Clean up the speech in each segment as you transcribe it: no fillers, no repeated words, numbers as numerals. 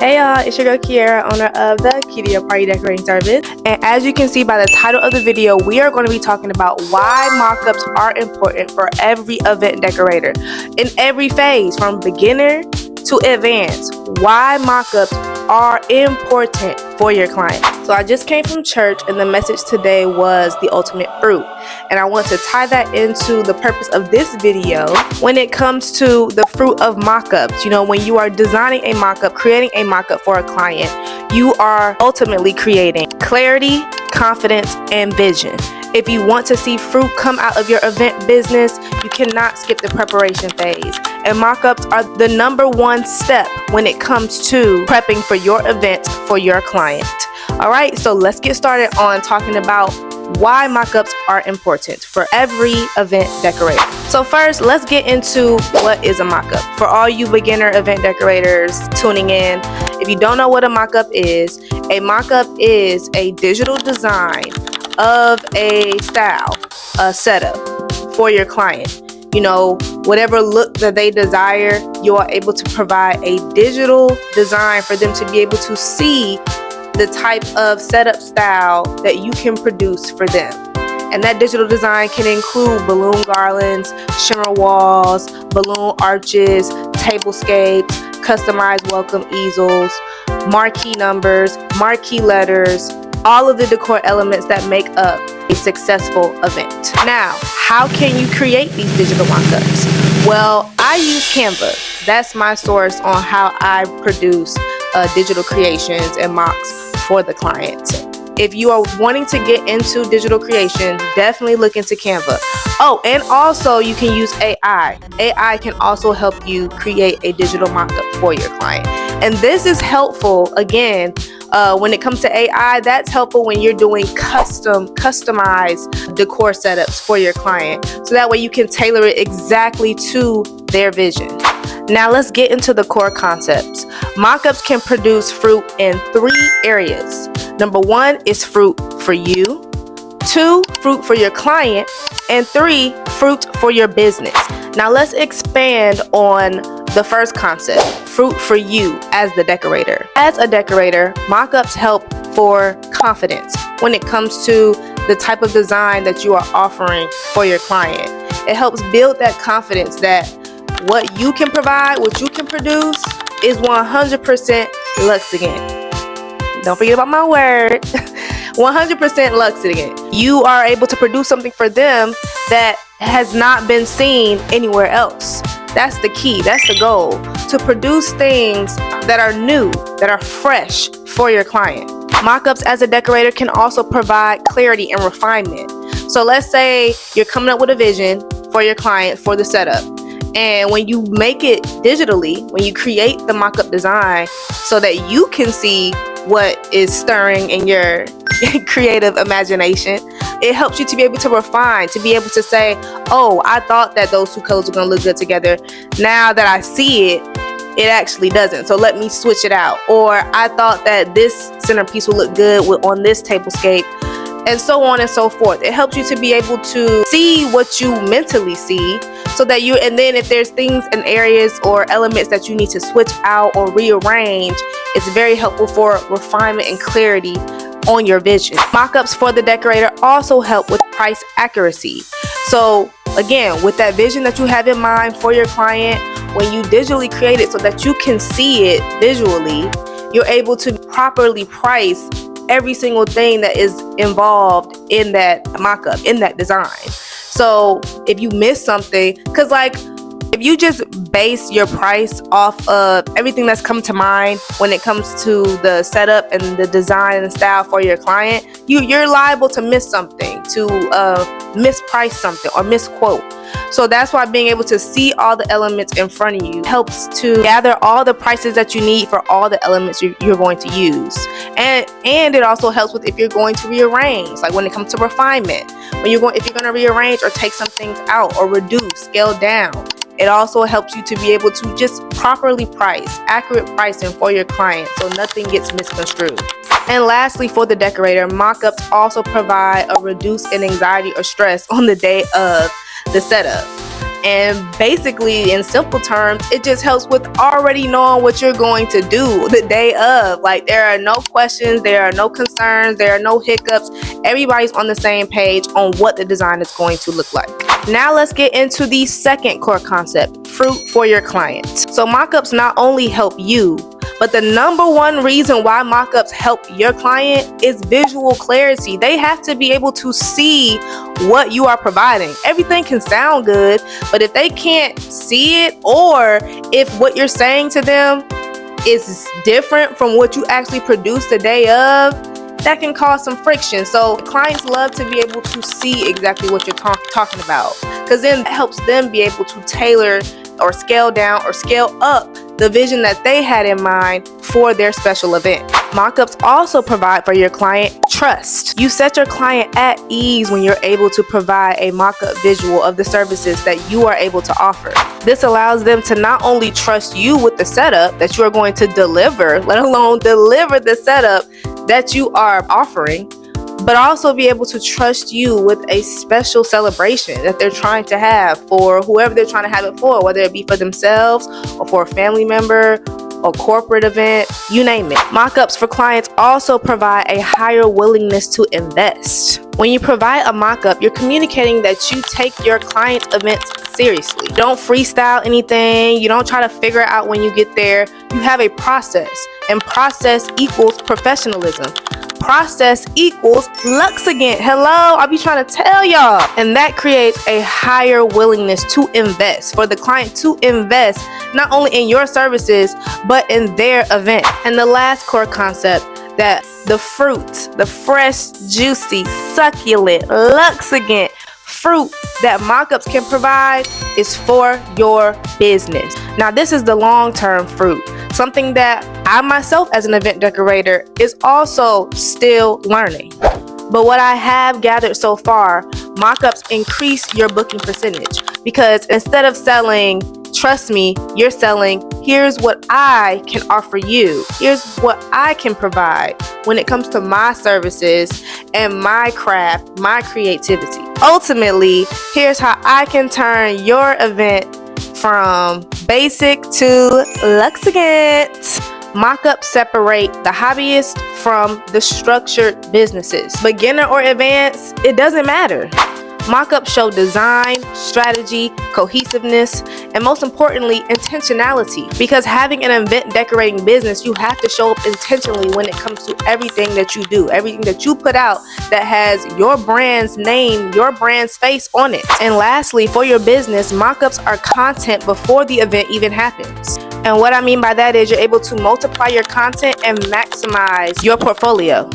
Hey y'all, it's your girl Kiera, owner of the Kiera Party Decorating Service. And as you can see by the title of the video, we are going to be talking about why mock-ups are important for every event decorator in every phase, from beginner to advanced. Why mock-ups are important for your client. So I just came from church and the message today was the ultimate fruit. And I want to tie that into the purpose of this video when it comes to the fruit of mock-ups. You know, when you are designing a mock-up, creating a mock-up for a client, you are ultimately creating clarity, confidence, and vision. If you want to see fruit come out of your event business, you cannot skip the preparation phase. And mock-ups are the #1 step when it comes to prepping for your event for your client. All right, so let's get started on talking about why mock-ups are important for every event decorator. So first, let's get into what is a mock-up. For all you beginner event decorators tuning in, if you don't know what a mock-up is a digital design of a style, a setup for your client. You know, whatever look that they desire, you are able to provide a digital design for them to be able to see the type of setup style that you can produce for them. And that digital design can include balloon garlands, shimmer walls, balloon arches, tablescapes, customized welcome easels, marquee numbers, marquee letters, all of the decor elements that make up a successful event. Now, how can you create these digital mock-ups? Well, I use Canva. That's my source on how I produce digital creations and mocks for the client. If you are wanting to get into digital creation, definitely look into Canva. Oh, and also you can use AI. AI can also help you create a digital mock-up for your client. And this is helpful, again, when it comes to AI, that's helpful when you're doing customized decor setups for your client. So that way you can tailor it exactly to their vision. Now let's get into the core concepts. Mock-ups can produce fruit in 3 areas. #1 is fruit for you, 2, fruit for your client, and 3, fruit for your business. Now let's expand on the first concept, fruit for you as the decorator. As a decorator, mock-ups help for confidence when it comes to the type of design that you are offering for your client. It helps build that confidence that what you can provide, what you can produce is 100% luxuriant. Don't forget about my word. 100% luxuriant. You are able to produce something for them that has not been seen anywhere else. That's the key. That's the goal. To produce things that are new, that are fresh for your client. Mock-ups as a decorator can also provide clarity and refinement. So let's say you're coming up with a vision for your client for the setup. And when you make it digitally, when you create the mock-up design so that you can see what is stirring in your creative imagination, it helps you to be able to refine, to be able to say, oh, I thought that those 2 colors were going to look good together. Now that I see it, it actually doesn't. So let me switch it out. Or I thought that this centerpiece would look good on this tablescape, and so on and so forth. It helps you to be able to see what you mentally see, so that and then if there's things and areas or elements that you need to switch out or rearrange, it's very helpful for refinement and clarity on your vision. Mock-ups for the decorator also help with price accuracy. So again, with that vision that you have in mind for your client, when you digitally create it so that you can see it visually, you're able to properly price every single thing that is involved in that mock-up, in that design. So if you miss something, because like if you just base your price off of everything that's come to mind when it comes to the setup and the design and style for your client, you're liable to miss something, to misprice something or misquote. So that's why being able to see all the elements in front of you helps to gather all the prices that you need for all the elements you're going to use. And it also helps with if you're going to rearrange, like when it comes to refinement, if you're going to rearrange or take some things out or reduce, scale down. It also helps you to be able to just properly price, accurate pricing for your client so nothing gets misconstrued. And lastly, for the decorator, mock-ups also provide a reduce in anxiety or stress on the day of the setup. And basically, in simple terms, it just helps with already knowing what you're going to do the day of. Like, there are no questions, there are no concerns, there are no hiccups. Everybody's on the same page on what the design is going to look like. Now let's get into the second core concept, fruit for your client. So mock-ups not only help you, but the number one reason why mock-ups help your client is visual clarity. They have to be able to see what you are providing. Everything can sound good, but if they can't see it, or if what you're saying to them is different from what you actually produce the day of, that can cause some friction. So clients love to be able to see exactly what you're talking about, because then it helps them be able to tailor or scale down or scale up the vision that they had in mind for their special event. Mock-ups also provide for your client trust. You set your client at ease when you're able to provide a mock-up visual of the services that you are able to offer. This allows them to not only trust you with the setup that you are going to deliver, let alone deliver the setup that you are offering, but also be able to trust you with a special celebration that they're trying to have for whoever they're trying to have it for, whether it be for themselves or for a family member or corporate event, you name it. Mock-ups for clients also provide a higher willingness to invest. When you provide a mock-up, you're communicating that you take your client's events seriously. You don't freestyle anything. You don't try to figure it out when you get there. You have a process, and process equals professionalism. Process equals luxigant. Hello, I'll be trying to tell y'all. And that creates a higher willingness to invest, for the client to invest not only in your services, but in their event. And the last core concept, that the fruit, the fresh, juicy, succulent, luxigant fruit that mock-ups can provide is for your business. Now, this is the long-term fruit, something that I myself as an event decorator is also still learning. But what I have gathered so far, mock-ups increase your booking percentage, because instead of selling, trust me, you're selling, here's what I can offer you. Here's what I can provide when it comes to my services and my craft, my creativity. Ultimately, here's how I can turn your event from basic to luxigant. Mock-ups separate the hobbyist from the structured businesses. Beginner or advanced, it doesn't matter. Mock-ups show design, strategy, cohesiveness, and most importantly, intentionality. Because having an event decorating business, you have to show up intentionally when it comes to everything that you do, everything that you put out that has your brand's name, your brand's face on it. And lastly, for your business, mock-ups are content before the event even happens. And what I mean by that is you're able to multiply your content and maximize your portfolio.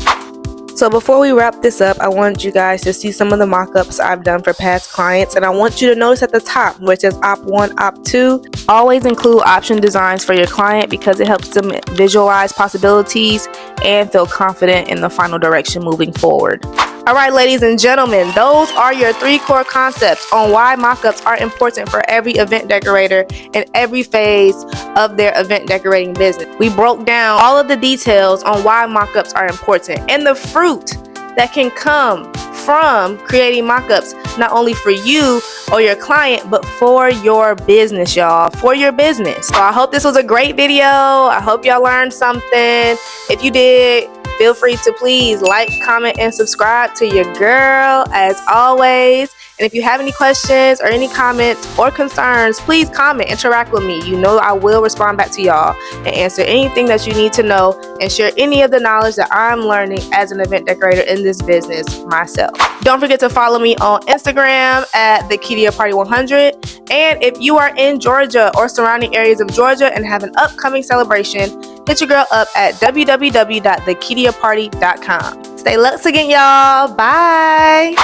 So before we wrap this up, I want you guys to see some of the mock-ups I've done for past clients, and I want you to notice at the top where it says Op 1, Op 2, always include option designs for your client, because it helps them visualize possibilities and feel confident in the final direction moving forward. All right, ladies and gentlemen, those are your 3 core concepts on why mock-ups are important for every event decorator in every phase of their event decorating business. We broke down all of the details on why mock-ups are important and the fruit that can come from creating mock-ups, not only for you or your client, but for your business, y'all, for your business. So I hope this was a great video. I hope y'all learned something. If you did, feel free to please like, comment, and subscribe to your girl as always. And if you have any questions or any comments or concerns, please comment, interact with me. You know I will respond back to y'all and answer anything that you need to know and share any of the knowledge that I'm learning as an event decorator in this business myself. Don't forget to follow me on Instagram at decorator100. And if you are in Georgia or surrounding areas of Georgia and have an upcoming celebration, hit your girl up at www.thekediaparty.com. Stay luxe again, y'all. Bye.